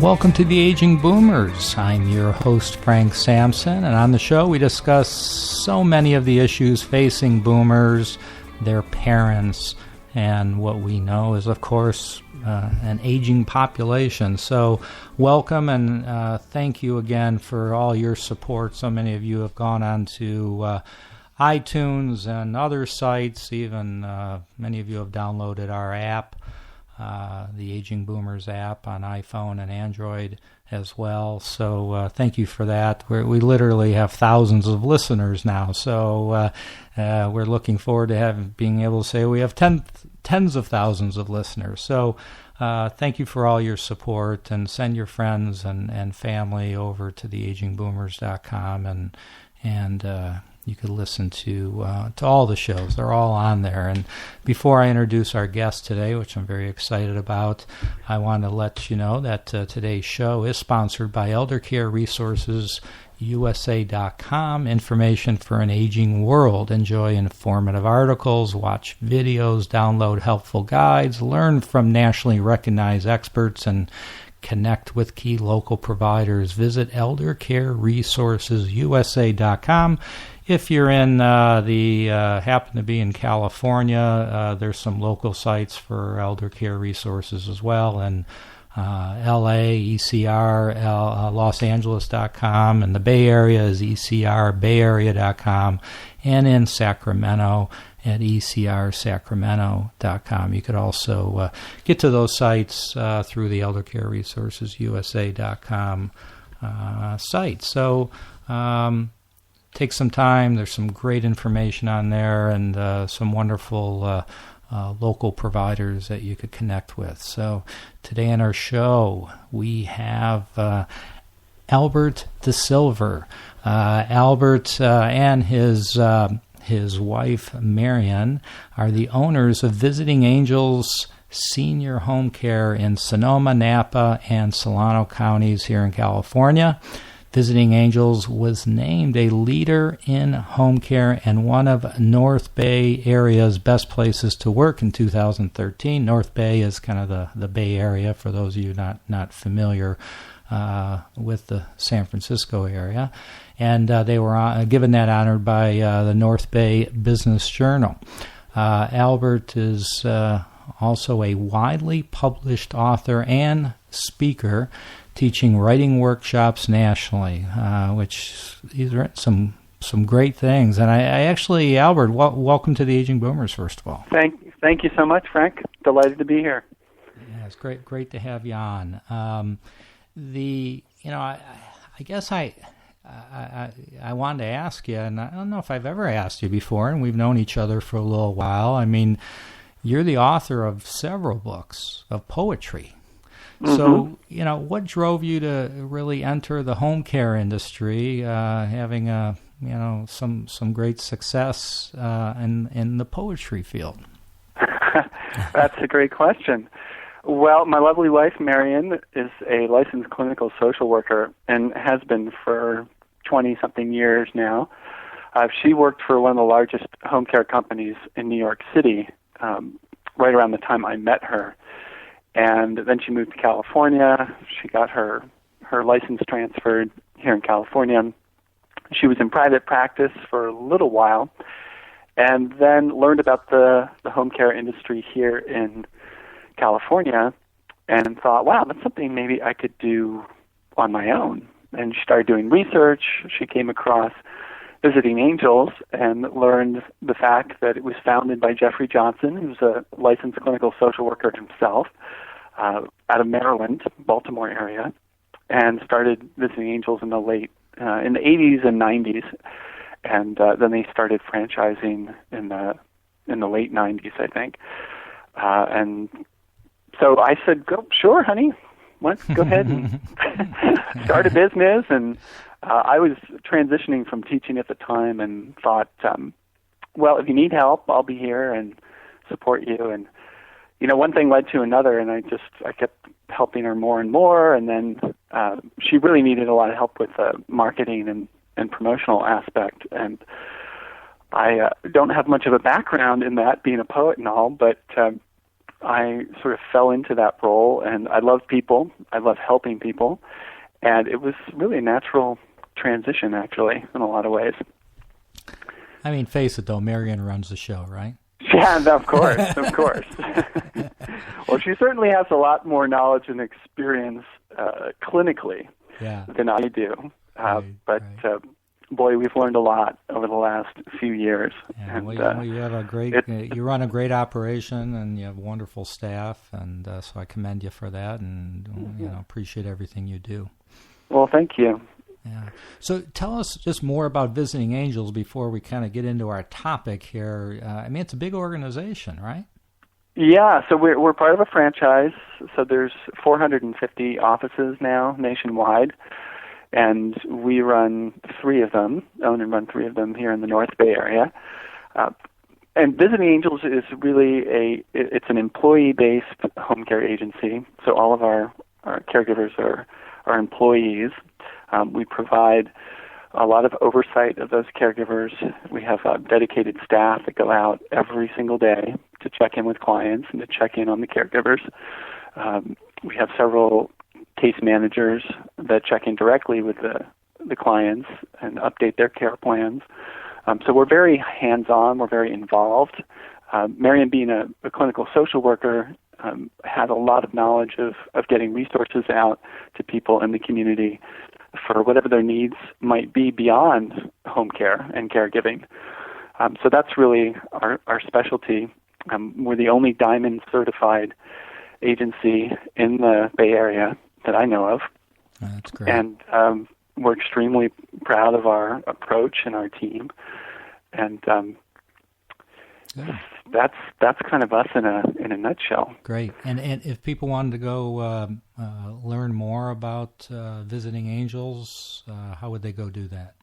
Welcome to the Aging Boomers. I'm your host, Frank Sampson, and on the show we discuss so many of the issues facing boomers, their parents, and what we know is, of course, an aging population. So welcome, and thank you again for all your support. So many of you have gone on to iTunes and other sites. Even many of you have downloaded our app, the Aging Boomers app on iPhone and Android as well. So thank you for that. We literally have thousands of listeners now. So we're looking forward to being able to say we have tens of thousands of listeners. So thank you for all your support, and send your friends and family over to theagingboomers.com and you could listen to all the shows. They're all on there. And before I introduce our guest today, which I'm very excited about, I want to let you know that today's show is sponsored by ElderCareResourcesUSA.com, information for an aging world. Enjoy informative articles, watch videos, download helpful guides, learn from nationally recognized experts, and connect with key local providers. Visit ElderCareResourcesUSA.com. If you're in happen to be in California, there's some local sites for elder care resources as well, and LA, ECR, LosAngeles.com, and the Bay Area is ECRBayArea.com, and in Sacramento at ECRSacramento.com. You could also get to those sites through the ElderCareResourcesUSA.com site. So take some time. There's some great information on there, and some wonderful local providers that you could connect with. So today on our show, we have Albert DeSilver. Albert and his wife, Marion, are the owners of Visiting Angels Senior Home Care in Sonoma, Napa, and Solano counties here in California. Visiting Angels was named a leader in home care and one of North Bay Area's best places to work in 2013. North Bay is kind of the Bay Area, for those of you not familiar with the San Francisco area. And they were given that honor by the North Bay Business Journal. Albert is also a widely published author and speaker, teaching writing workshops nationally, which he's written some great things. And I actually, Albert, welcome to the Aging Boomers, first of all. Thank you so much, Frank. Delighted to be here. Yeah, it's great to have you on. I guess I wanted to ask you, and I don't know if I've ever asked you before, and we've known each other for a little while. I mean, you're the author of several books of poetry. Mm-hmm. So, what drove you to really enter the home care industry, having some great success in the poetry field? That's a great question. Well, my lovely wife, Marion, is a licensed clinical social worker and has been for 20-something years now. She worked for one of the largest home care companies in New York City right around the time I met her. And then she moved to California. She got her license transferred here in California. She was in private practice for a little while, and then learned about the home care industry here in California, and thought, wow, that's something maybe I could do on my own. And she started doing research. She came across Visiting Angels and learned the fact that it was founded by Jeffrey Johnson, who's a licensed clinical social worker himself, out of Maryland, Baltimore area, and started Visiting Angels in the 80s and 90s, and then they started franchising in the late 90s, I think. And so I said, "Sure, honey, let's go ahead and start a business." And I was transitioning from teaching at the time and thought, well, if you need help, I'll be here and support you. And, one thing led to another, and I kept helping her more and more. And then she really needed a lot of help with the marketing and promotional aspect. And I don't have much of a background in that, being a poet and all, but I sort of fell into that role, and I love people. I love helping people, and it was really a natural transition, actually, in a lot of ways. I mean, face it, though, Marion runs the show, right? Yeah, of course, of course. Well, she certainly has a lot more knowledge and experience clinically than I do. Boy, we've learned a lot over the last few years. Yeah, and, you have a great, you run a great operation, and you have wonderful staff, and so I commend you for that, and appreciate everything you do. Well, thank you. Yeah. So tell us just more about Visiting Angels before we kind of get into our topic here. I mean, it's a big organization, right? Yeah, so we're part of a franchise. So there's 450 offices now nationwide. And we own and run three of them here in the North Bay area. And Visiting Angels is really it's an employee-based home care agency. So all of our caregivers are employees. We provide a lot of oversight of those caregivers. We have dedicated staff that go out every single day to check in with clients and to check in on the caregivers. We have several case managers that check in directly with the clients and update their care plans. So we're very hands-on. We're very involved. Marion, being a clinical social worker, has a lot of knowledge of getting resources out to people in the community for whatever their needs might be beyond home care and caregiving. So that's really our specialty. We're the only Diamond certified agency in the Bay Area that I know of. That's great. And we're extremely proud of our approach and our team. And that's kind of us in a nutshell. Great. And if people wanted to go learn more about Visiting Angels, how would they go do that?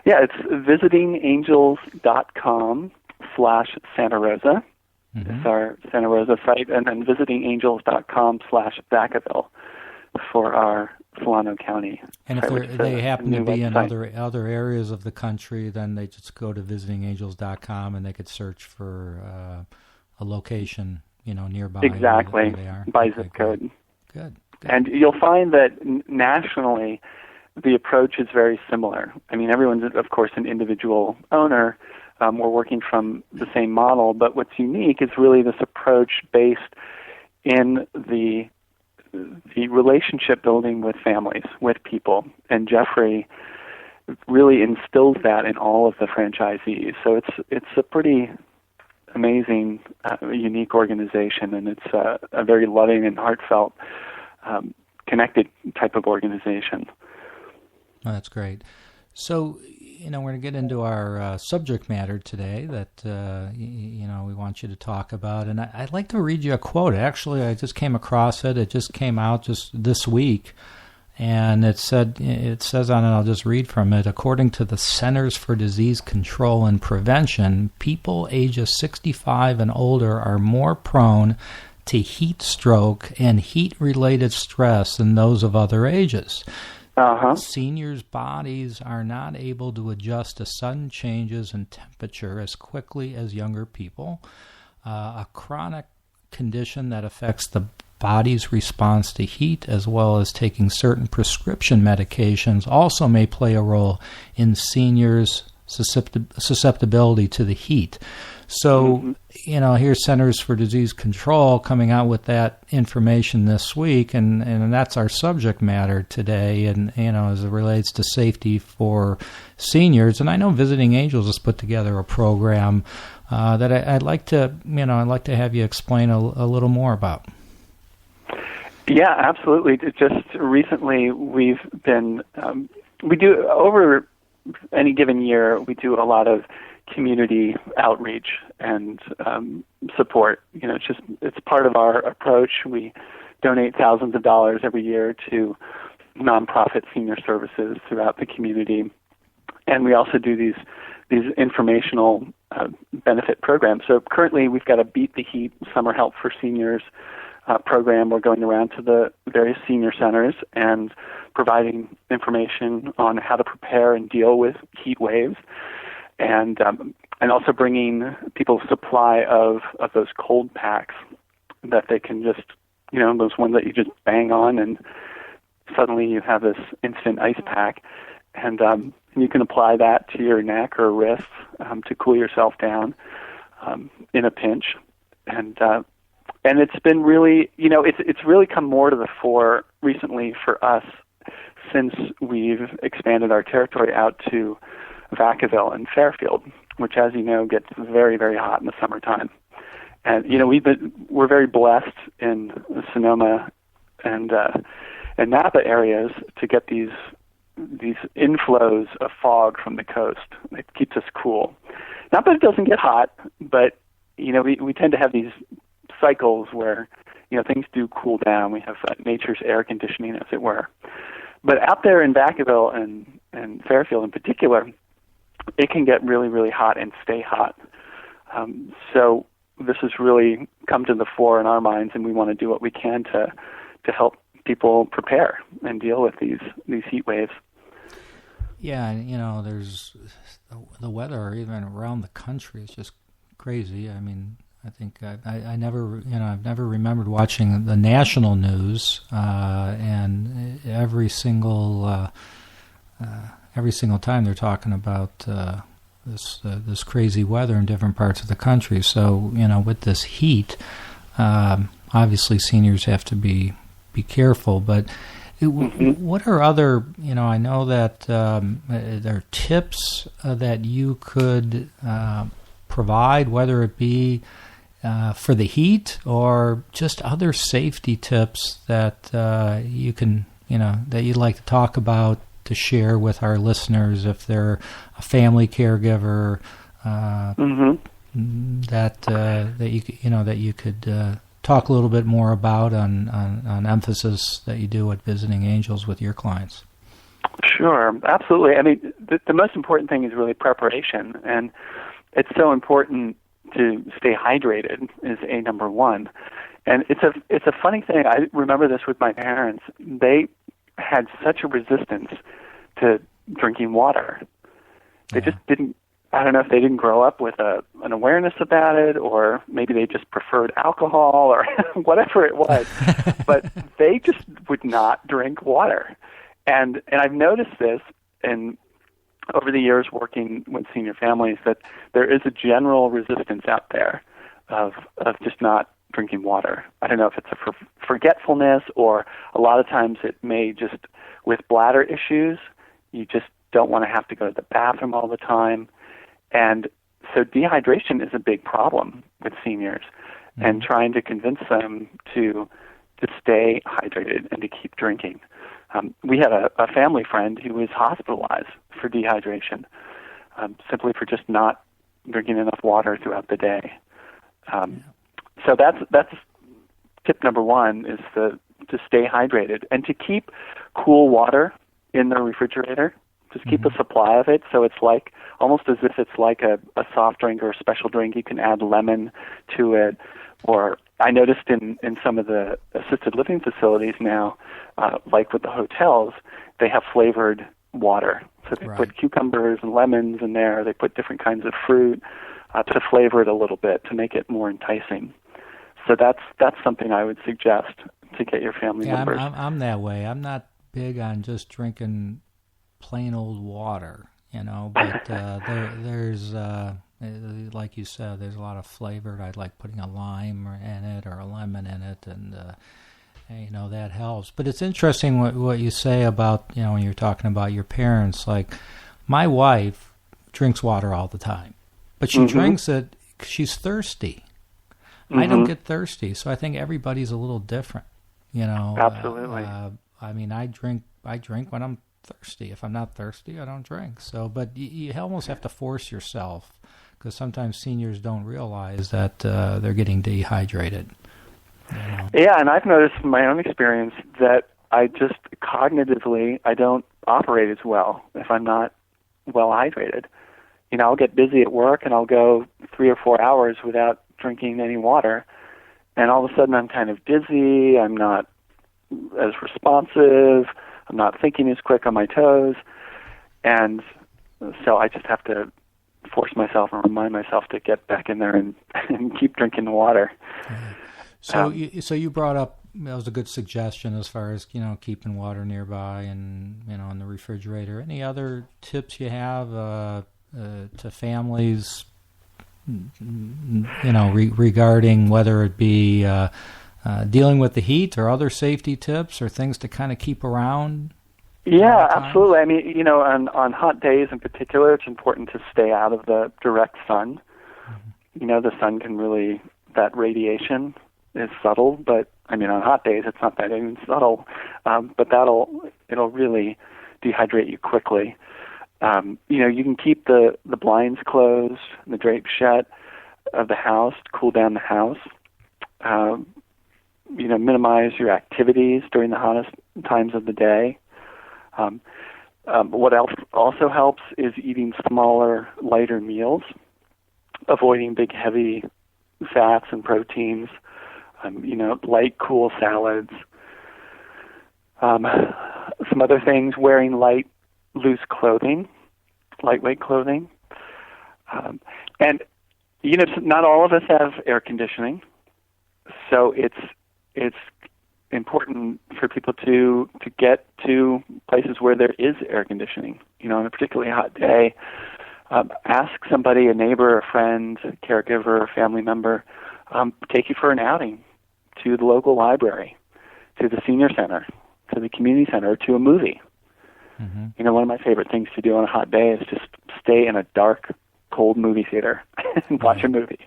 Yeah, it's visitingangels.com/Santa Rosa. Mm-hmm. It's our Santa Rosa site, and then visitingangels.com/Vacaville for our Solano County. And if they happen to be in other areas of the country, then they just go to visitingangels.com and they could search for a location, nearby. Exactly, where they are. By zip code. Good. And you'll find that nationally, the approach is very similar. I mean, everyone's, of course, an individual owner. We're working from the same model, but what's unique is really this approach based in the relationship building with families, with people. And Jeffrey really instills that in all of the franchisees. So it's a pretty amazing, unique organization, and it's a very loving and heartfelt, connected type of organization. Oh, that's great. So, we're going to get into our subject matter today that, we want you to talk about. And I'd like to read you a quote. Actually, I just came across it. It just came out just this week. And it says on it, I'll just read from it, according to the Centers for Disease Control and Prevention, people ages 65 and older are more prone to heat stroke and heat-related stress than those of other ages. Uh-huh. Seniors' bodies are not able to adjust to sudden changes in temperature as quickly as younger people. A chronic condition that affects the body's response to heat, as well as taking certain prescription medications, also may play a role in seniors' susceptibility to the heat. So, here's Centers for Disease Control coming out with that information this week, and that's our subject matter today, and, as it relates to safety for seniors. And I know Visiting Angels has put together a program that I'd like to have you explain a little more about. Yeah, absolutely. Just recently we've been, we do, over any given year, we do a lot of community outreach and support. It's part of our approach. We donate thousands of dollars every year to nonprofit senior services throughout the community, and we also do these informational benefit programs. So currently, we've got a Beat the Heat Summer Help for Seniors program. We're going around to the various senior centers and providing information on how to prepare and deal with heat waves. And also bringing people supply of those cold packs that they can just, those ones that you just bang on and suddenly you have this instant ice pack. And you can apply that to your neck or wrists to cool yourself down in a pinch. And it's been really, it's really come more to the fore recently for us since we've expanded our territory out to Vacaville and Fairfield, which, as you know, gets very, very hot in the summertime. And we're very blessed in Sonoma and Napa areas to get these inflows of fog from the coast. It keeps us cool. Not that it doesn't get hot, but we tend to have these cycles where things do cool down. We have nature's air conditioning, as it were. But out there in Vacaville and Fairfield in particular, it can get really, really hot and stay hot. So this has really come to the fore in our minds, and we want to do what we can to help people prepare and deal with these heat waves. Yeah, there's the weather even around the country is just crazy. I mean, I think I've never remembered watching the national news, and every single time they're talking about this crazy weather in different parts of the country. So with this heat, obviously seniors have to be careful. But what are other? I know that there are tips that you could provide, whether it be for the heat or just other safety tips that you can, that you'd like to talk about, to share with our listeners if they're a family caregiver, that you could talk a little bit more about on emphasis that you do at Visiting Angels with your clients. Sure, absolutely. I mean, the most important thing is really preparation, and it's so important to stay hydrated is number one. And it's a funny thing. I remember this with my parents. They had such a resistance to drinking water. They just didn't. I don't know if they didn't grow up with an awareness about it, or maybe they just preferred alcohol, or whatever it was. But they just would not drink water. And I've noticed this over the years working with senior families, that there is a general resistance out there of just not drinking water. I don't know if it's a forgetfulness, or a lot of times it may just, with bladder issues, you just don't want to have to go to the bathroom all the time. And so dehydration is a big problem with seniors, and trying to convince them to stay hydrated and to keep drinking. We had a family friend who was hospitalized for dehydration, simply for just not drinking enough water throughout the day. So that's tip number one, is to stay hydrated and to keep cool water in the refrigerator. Just keep a supply of it, so it's like almost as if it's like a soft drink or a special drink. You can add lemon to it. Or I noticed in some of the assisted living facilities now, like with the hotels, they have flavored water. So they put cucumbers and lemons in there. They put different kinds of fruit to flavor it a little bit, to make it more enticing. So that's something I would suggest to get your family members. I'm that way. I'm not big on just drinking plain old water, but there's like you said, there's a lot of flavor. I like putting a lime in it or a lemon in it, and that helps. But it's interesting what you say about, when you're talking about your parents. Like, my wife drinks water all the time, but she drinks it 'cause she's thirsty. I don't get thirsty, so I think everybody's a little different. Absolutely. I mean, I drink when I'm thirsty. If I'm not thirsty, I don't drink. So, but you almost have to force yourself, because sometimes seniors don't realize that they're getting dehydrated. Yeah, and I've noticed from my own experience that I just cognitively, I don't operate as well if I'm not well hydrated. I'll get busy at work and I'll go 3 or 4 hours without drinking any water, and all of a sudden I'm kind of dizzy, I'm not as responsive, I'm not thinking as quick on my toes, and so I just have to force myself and remind myself to get back in there and keep drinking the water. So you brought up, that was a good suggestion as far as, keeping water nearby and, in the refrigerator. Any other tips you have to families, regarding whether it be dealing with the heat or other safety tips or things to kind of keep around? Yeah, absolutely. I mean, on hot days in particular, it's important to stay out of the direct sun. Mm-hmm. The sun can really, that radiation is subtle, but on hot days it's not that even subtle, but it'll really dehydrate you quickly. You can keep the blinds closed, the drapes shut of the house to cool down the house. Minimize your activities during the hottest times of the day. What else also helps is eating smaller, lighter meals, avoiding big, heavy fats and proteins, light, cool salads. Some other things, wearing light, loose clothing, lightweight clothing. And, not all of us have air conditioning, so it's important for people to get to places where there is air conditioning. On a particularly hot day, ask somebody, a neighbor, a friend, a caregiver, a family member, take you for an outing to the local library, to the senior center, to the community center, or to a movie. Mm-hmm. One of my favorite things to do on a hot day is just stay in a dark, cold movie theater and watch a movie.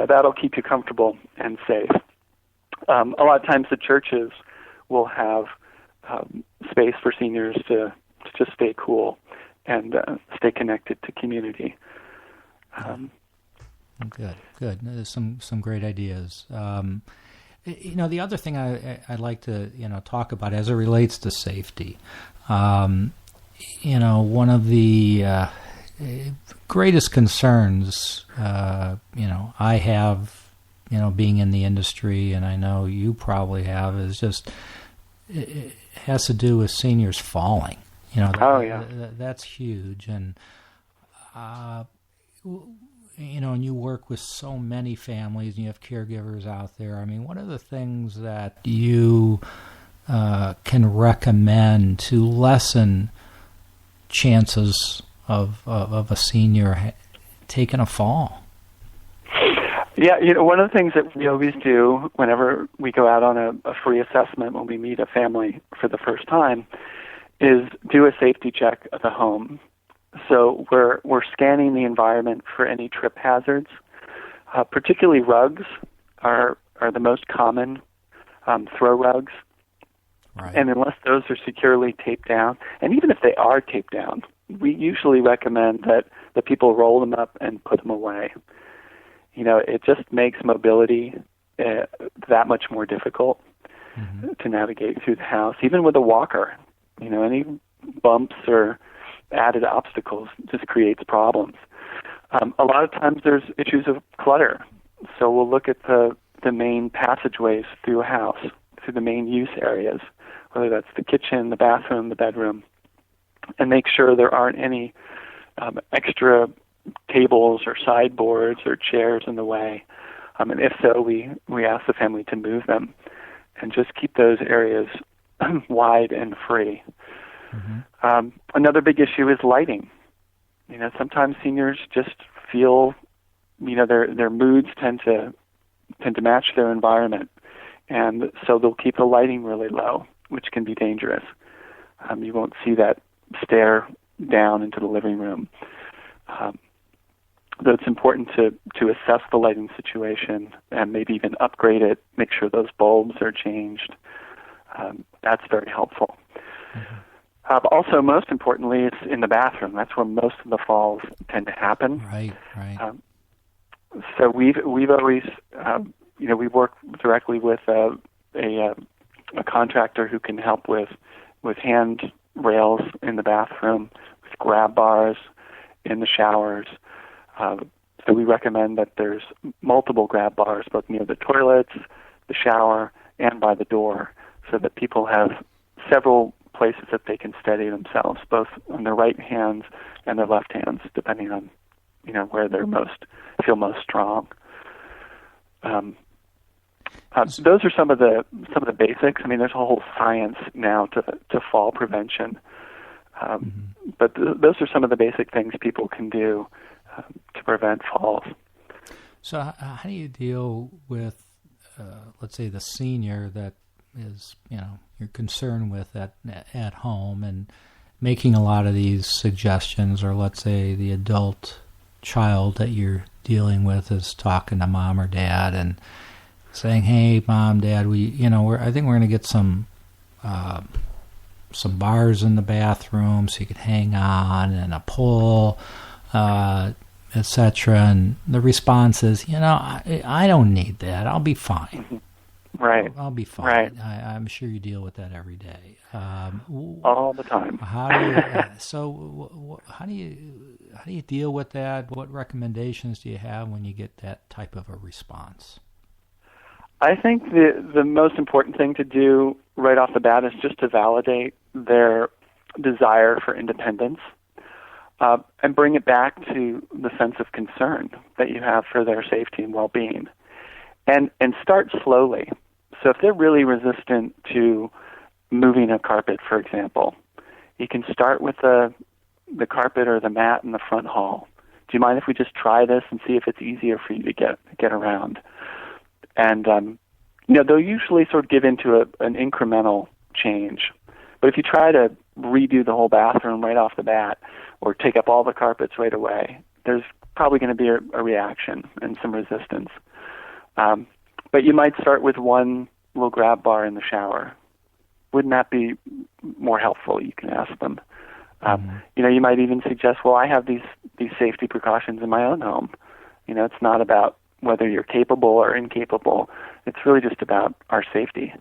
That'll keep you comfortable and safe. A lot of times the churches will have space for seniors to just stay cool and stay connected to community. Good. There's some great ideas. The other thing I'd like to talk about as it relates to safety. One of the greatest concerns I have, being in the industry, and I know you probably have, is just it has to do with seniors falling. That's huge, and and you work with so many families, and you have caregivers out there. I mean, what are the things that you can recommend to lessen chances of a senior taking a fall? Yeah, one of the things that we always do whenever we go out on a free assessment when we meet a family for the first time is do a safety check of the home. So we're scanning the environment for any trip hazards. Particularly rugs are the most common, throw rugs. Right. And unless those are securely taped down, and even if they are taped down, we usually recommend that the people roll them up and put them away. It just makes mobility that much more difficult to navigate through the house, even with a walker. Any bumps or added obstacles just creates problems. A lot of times there's issues of clutter. So we'll look at the main passageways through a house, through the main use areas, whether that's the kitchen, the bathroom, the bedroom, and make sure there aren't any extra tables or sideboards or chairs in the way. And if so, we ask the family to move them and just keep those areas wide and free. Mm-hmm. Another big issue is lighting. Sometimes seniors just feel, their moods tend to match their environment, and so they'll keep the lighting really low, which can be dangerous. You won't see that stare down into the living room. Though it's important to assess the lighting situation and maybe even upgrade it, make sure those bulbs are changed. That's very helpful. Mm-hmm. But also, most importantly, it's in the bathroom. That's where most of the falls tend to happen. Right. So we've always, we work directly with a contractor who can help with hand rails in the bathroom, with grab bars in the showers. So we recommend that there's multiple grab bars, both near the toilets, the shower, and by the door, so that people have several places that they can steady themselves, both on their right hands and their left hands, depending on where they're feel most strong. Those are some of the basics. I mean, there's a whole science now to fall prevention, but those are some of the basic things people can do to prevent falls. So, how do you deal with, let's say, the senior that is, you're concerned with at home and making a lot of these suggestions, or let's say the adult child that you're dealing with is talking to mom or dad and saying, "Hey, mom, dad, I think we're going to get some bars in the bathroom so you can hang on, and a pool, etc." And the response is, I don't need that. I'll be fine. Right. I'll be fine. Right. I'm sure you deal with that every day. All the time. How do you? How do you deal with that? What recommendations do you have when you get that type of a response? I think the most important thing to do right off the bat is just to validate their desire for independence, and bring it back to the sense of concern that you have for their safety and well-being, and start slowly. So if they're really resistant to moving a carpet, for example, you can start with the carpet or the mat in the front hall. Do you mind if we just try this and see if it's easier for you to get around? And they'll usually sort of give into an incremental change. But if you try to redo the whole bathroom right off the bat, or take up all the carpets right away, there's probably going to be a reaction and some resistance. But you might start with one little grab bar in the shower. Wouldn't that be more helpful? You can ask them. You might even suggest, well, I have these safety precautions in my own home. It's not about whether you're capable or incapable. It's really just about our safety.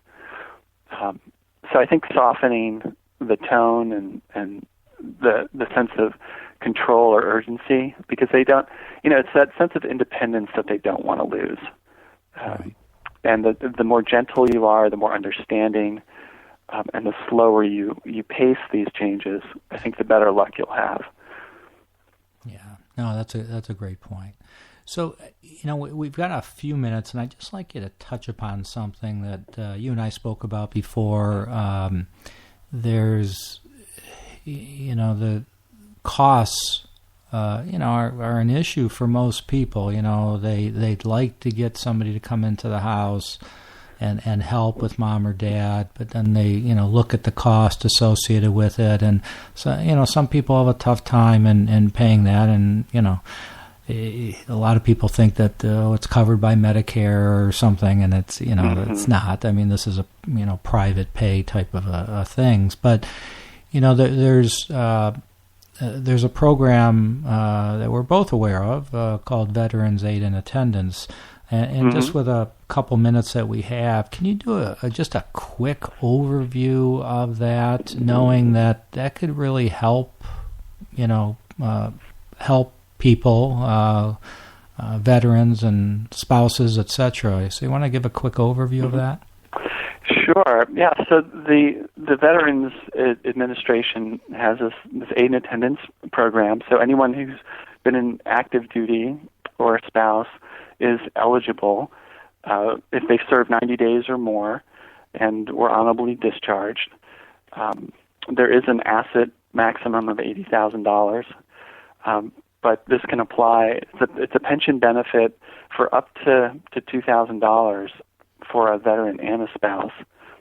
So I think softening the tone and the sense of control or urgency, because they don't, it's that sense of independence that they don't want to lose. And the more gentle you are, the more understanding, and the slower you pace these changes, I think the better luck you'll have. Yeah, no, that's a great point. So, we've got a few minutes, and I'd just like you to touch upon something that you and I spoke about before. There's, the costs, are an issue for most people. They'd like to get somebody to come into the house and help with mom or dad, but then they, look at the cost associated with it. And so, some people have a tough time in paying that, and, a lot of people think that it's covered by Medicare or something, and it's it's not. I mean, this is a private pay type of things. But there's a program that we're both aware of called Veterans Aid in Attendance, and just with a couple minutes that we have, can you do just a quick overview of that, knowing that could really help help people, veterans and spouses, etc. So you want to give a quick overview of that? Sure. Yeah. So the Veterans Administration has this aid and attendance program. So anyone who's been in active duty or a spouse is eligible if they've served 90 days or more and were honorably discharged. There is an asset maximum of $80,000. But this can apply. It's a pension benefit for up to $2,000 for a veteran and a spouse.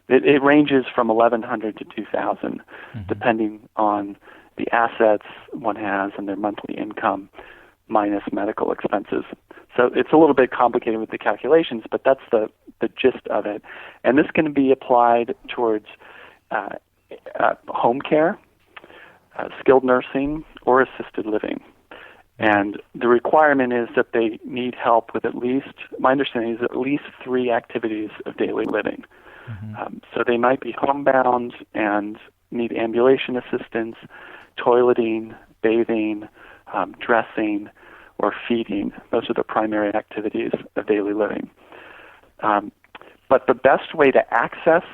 It ranges from $1,100 to $2,000, depending on the assets one has and their monthly income minus medical expenses. So it's a little bit complicated with the calculations, but that's the gist of it. And this can be applied towards home care, skilled nursing, or assisted living. And the requirement is that they need help with my understanding is at least 3 activities of daily living. So they might be homebound and need ambulation assistance, toileting, bathing, dressing, or feeding. Those are the primary activities of daily living. But the best way to access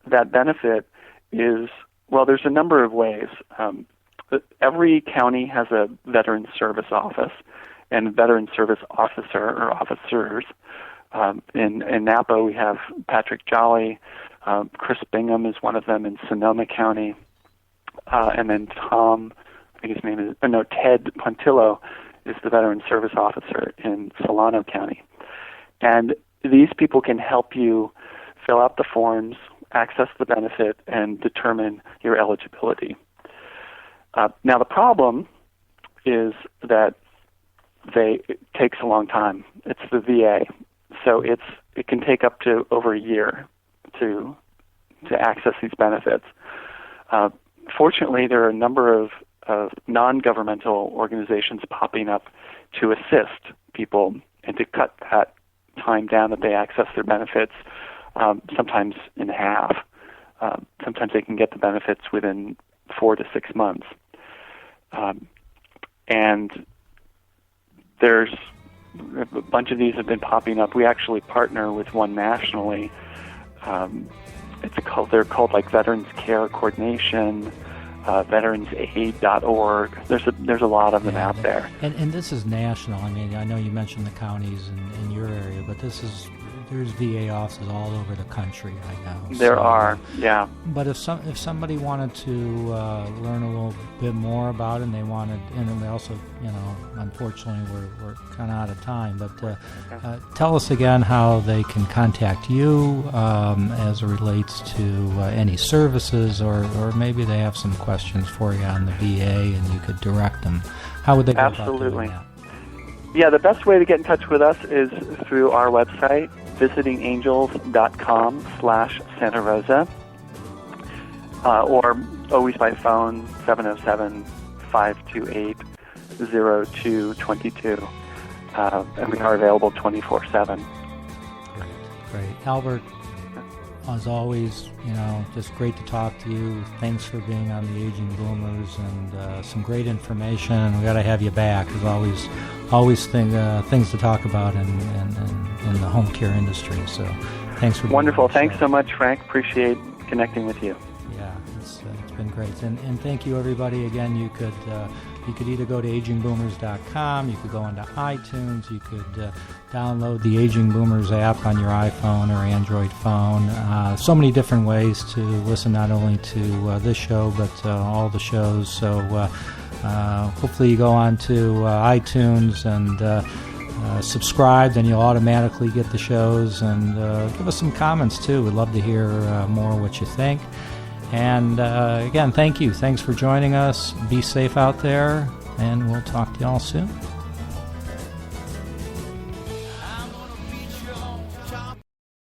that benefit is, there's a number of ways. Every county has a veteran service office and veteran service officer or officers In Napa, we have Patrick Jolly. Chris Bingham is one of them in Sonoma County. And then Tom, I think his name is, Ted Pontillo is the Veteran Service Officer in Solano County. And these people can help you fill out the forms, access the benefit, and determine your eligibility. Now, the problem is that it takes a long time. It's the VA. So it can take up to over a year to access these benefits. Fortunately, there are a number of non-governmental organizations popping up to assist people and to cut that time down that they access their benefits, sometimes in half. Sometimes they can get the benefits within 4 to 6 months. And there's a bunch of these have been popping up. We actually partner with one nationally. They're called like Veterans Care Coordination, veteransaid.org. There's a lot of them out there. And this is national. I mean, I know you mentioned the counties in your area, but there's VA offices all over the country, I know. There are, yeah. But if somebody wanted to learn a little bit more about it, and they wanted, and then we also, unfortunately we're kind of out of time, but tell us again how they can contact you as it relates to any services, or maybe they have some questions for you on the VA, and you could direct them. How would they go about doing that? Yeah, the best way to get in touch with us is through our website, visitingangels.com/Santa Rosa, or always by phone, 707-528-0222. And we are available 24/7. Great. Albert, as always, just great to talk to you. Thanks for being on the Aging Boomers, and some great information. We got to have you back. There's always things to talk about in the home care industry. So thanks for being wonderful. on the Thanks show. so much, Frank. Appreciate connecting with you. Yeah, it's been great. And thank you, everybody. Again, you could either go to agingboomers.com, you could go onto iTunes, you could download the Aging Boomers app on your iPhone or Android phone. So many different ways to listen, not only to this show, but all the shows. So hopefully you go on to iTunes and subscribe, then you'll automatically get the shows. And give us some comments, too. We'd love to hear more what you think. And again, thank you. Thanks for joining us. Be safe out there, and we'll talk to you all soon.